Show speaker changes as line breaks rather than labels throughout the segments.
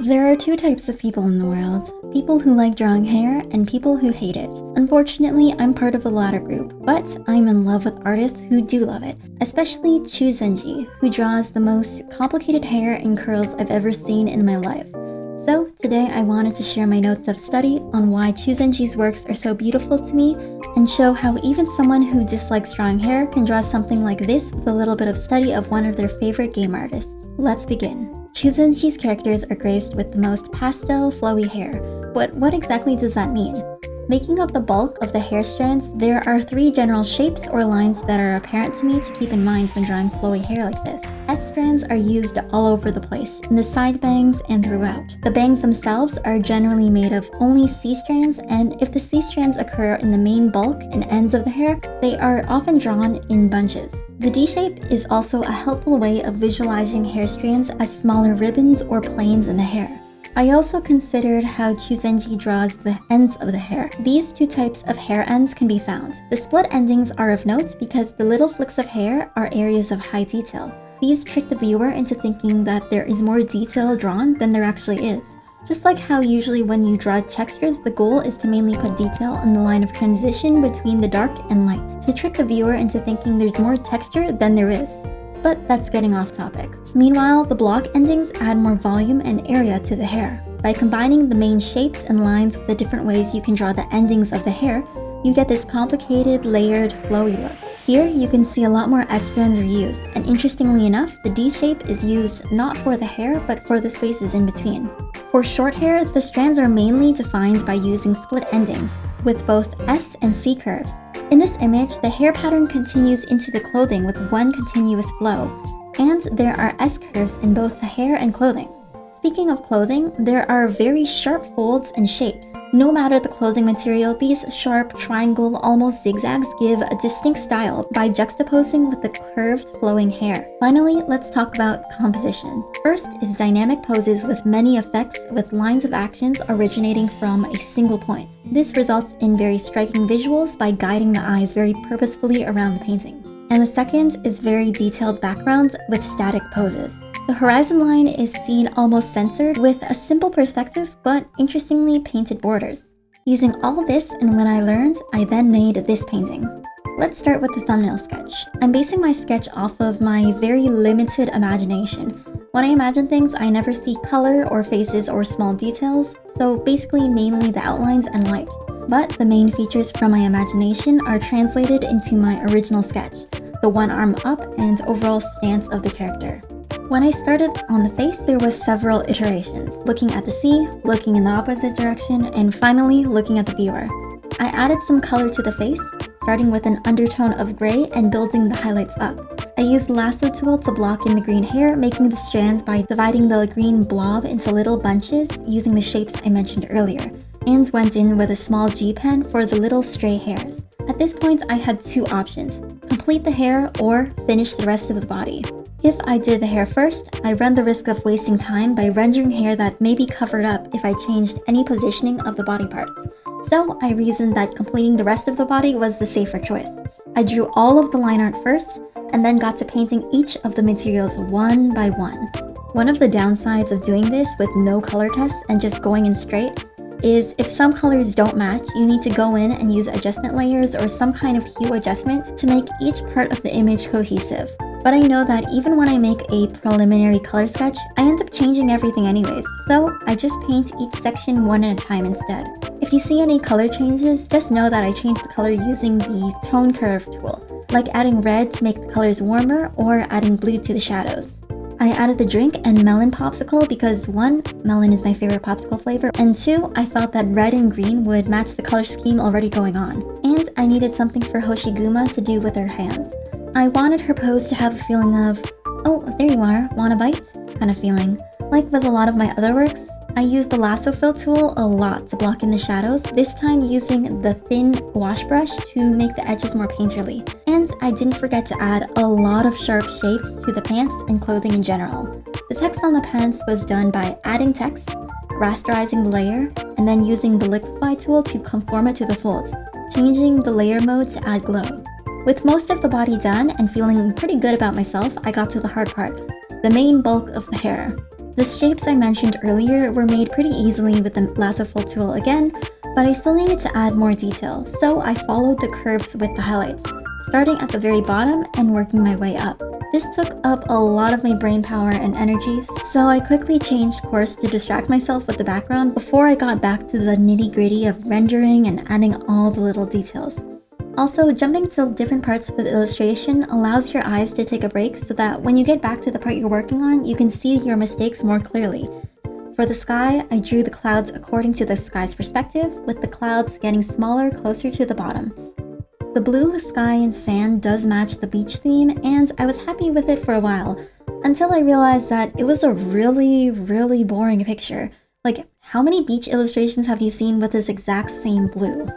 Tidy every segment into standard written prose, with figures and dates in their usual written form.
There are two types of people in the world. People who like drawing hair and people who hate it. Unfortunately, I'm part of the latter group, but I'm in love with artists who do love it, especially Chuzenji, who draws the most complicated hair and curls I've ever seen in my life. So today I wanted to share my notes of study on why Chuzenji's works are so beautiful to me and show how even someone who dislikes drawing hair can draw something like this with a little bit of study of one of their favorite game artists. Let's begin. Chuzenji's characters are graced with the most pastel, flowy hair, but what exactly does that mean? Making up the bulk of the hair strands, there are three general shapes or lines that are apparent to me to keep in mind when drawing flowy hair like this. S strands are used all over the place, in the side bangs and throughout. The bangs themselves are generally made of only C strands, and if the C strands occur in the main bulk and ends of the hair, they are often drawn in bunches. The D shape is also a helpful way of visualizing hair strands as smaller ribbons or planes in the hair. I also considered how Chuzenji draws the ends of the hair. These two types of hair ends can be found. The split endings are of note because the little flicks of hair are areas of high detail. These trick the viewer into thinking that there is more detail drawn than there actually is. Just like how usually when you draw textures, the goal is to mainly put detail in the line of transition between the dark and light, to trick the viewer into thinking there's more texture than there is. But that's getting off topic. Meanwhile, the block endings add more volume and area to the hair. By combining the main shapes and lines with the different ways you can draw the endings of the hair, you get this complicated, layered, flowy look. Here, you can see a lot more S strands are used, and interestingly enough, the D shape is used not for the hair, but for the spaces in between. For short hair, the strands are mainly defined by using split endings, with both S and C curves. In this image, the hair pattern continues into the clothing with one continuous flow, and there are S curves in both the hair and clothing. Speaking of clothing, there are very sharp folds and shapes. No matter the clothing material, these sharp, triangle, almost zigzags give a distinct style by juxtaposing with the curved, flowing hair. Finally, let's talk about composition. First is dynamic poses with many effects with lines of actions originating from a single point. This results in very striking visuals by guiding the eyes very purposefully around the painting. And the second is very detailed backgrounds with static poses. The horizon line is seen almost censored with a simple perspective but interestingly painted borders. Using all this and when I learned, I then made this painting. Let's start with the thumbnail sketch. I'm basing my sketch off of my very limited imagination. When I imagine things, I never see color or faces or small details, so basically mainly the outlines and light. But the main features from my imagination are translated into my original sketch, the one arm up and overall stance of the character. When I started on the face, there was several iterations, looking at the sea, looking in the opposite direction, and finally looking at the viewer. I added some color to the face, starting with an undertone of gray and building the highlights up. I used the lasso tool to block in the green hair, making the strands by dividing the green blob into little bunches using the shapes I mentioned earlier, and went in with a small G pen for the little stray hairs. At this point, I had two options: complete the hair or finish the rest of the body. If I did the hair first, I run the risk of wasting time by rendering hair that may be covered up if I changed any positioning of the body parts. So I reasoned that completing the rest of the body was the safer choice. I drew all of the line art first, and then got to painting each of the materials one by one. One of the downsides of doing this with no color tests and just going in straight is if some colors don't match, you need to go in and use adjustment layers or some kind of hue adjustment to make each part of the image cohesive. But I know that even when I make a preliminary color sketch, I end up changing everything anyways, so I just paint each section one at a time instead. If you see any color changes, just know that I changed the color using the tone curve tool, like adding red to make the colors warmer or adding blue to the shadows. I added the drink and melon popsicle because 1, melon is my favorite popsicle flavor, and 2, I felt that red and green would match the color scheme already going on. And I needed something for Hoshiguma to do with her hands. I wanted her pose to have a feeling of, oh, there you are, wanna bite? Kind of feeling. Like with a lot of my other works, I used the lasso fill tool a lot to block in the shadows, this time using the Thin Gouache brush to make the edges more painterly. And I didn't forget to add a lot of sharp shapes to the pants and clothing in general. The text on the pants was done by adding text, rasterizing the layer, and then using the liquify tool to conform it to the folds, changing the layer mode to add glow. With most of the body done and feeling pretty good about myself, I got to the hard part, the main bulk of the hair. The shapes I mentioned earlier were made pretty easily with the lasso fill tool again, but I still needed to add more detail, so I followed the curves with the highlights, starting at the very bottom and working my way up. This took up a lot of my brain power and energy, so I quickly changed course to distract myself with the background before I got back to the nitty-gritty of rendering and adding all the little details. Also, jumping to different parts of the illustration allows your eyes to take a break so that when you get back to the part you're working on, you can see your mistakes more clearly. For the sky, I drew the clouds according to the sky's perspective, with the clouds getting smaller closer to the bottom. The blue sky and sand does match the beach theme, and I was happy with it for a while, until I realized that it was a really boring picture. Like, how many beach illustrations have you seen with this exact same blue?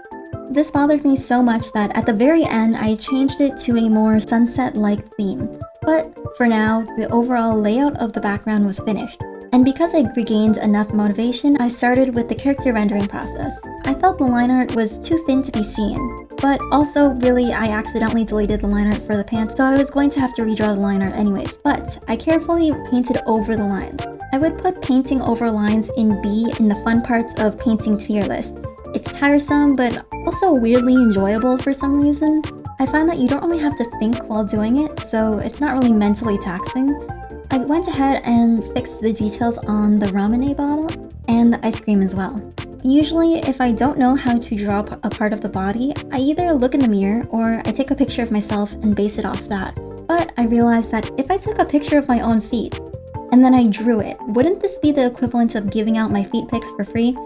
This bothered me so much that at the very end, I changed it to a more sunset-like theme. But for now, the overall layout of the background was finished. And because I regained enough motivation, I started with the character rendering process. I felt the line art was too thin to be seen, but also really I accidentally deleted the line art for the pants, so I was going to have to redraw the line art anyways, but I carefully painted over the lines. I would put painting over lines in B in the fun parts of painting tier list. It's tiresome, but also weirdly enjoyable for some reason. I find that you don't really have to think while doing it, so it's not really mentally taxing. I went ahead and fixed the details on the ramen bottle and the ice cream as well. Usually, if I don't know how to draw a part of the body, I either look in the mirror or I take a picture of myself and base it off that. But I realized that if I took a picture of my own feet and then I drew it, wouldn't this be the equivalent of giving out my feet pics for free?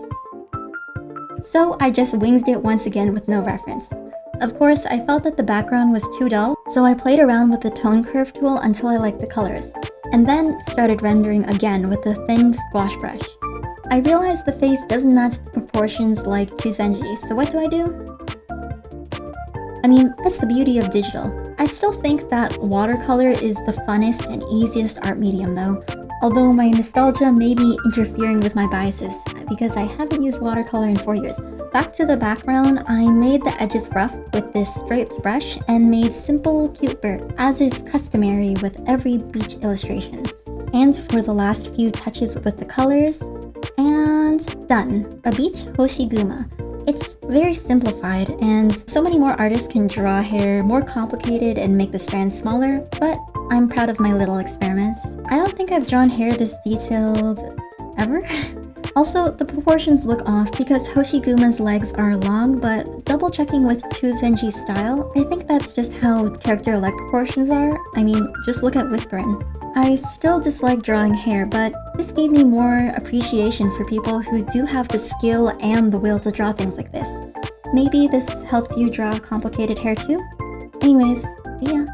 So I just winged it once again with no reference. Of course, I felt that the background was too dull, so I played around with the tone curve tool until I liked the colors, and then started rendering again with the Thin Gouache brush. I realized the face doesn't match the proportions like Chuzenji, so what do? I mean, that's the beauty of digital. I still think that watercolor is the funnest and easiest art medium though, although my nostalgia may be interfering with my biases because I haven't used watercolor in 4 years. Back to the background, I made the edges rough with this striped brush and made simple, cute bird, as is customary with every beach illustration. And for the last few touches with the colors, and done, a beach hoshiguma. It's very simplified, and so many more artists can draw hair more complicated and make the strands smaller, but I'm proud of my little experiments. I don't think I've drawn hair this detailed ever. Also, the proportions look off because Hoshiguma's legs are long, but double checking with Chuzenji's style, I think that's just how character leg proportions are. I mean, just look at Whisperain. I still dislike drawing hair, but this gave me more appreciation for people who do have the skill and the will to draw things like this. Maybe this helped you draw complicated hair too? Anyways, see ya!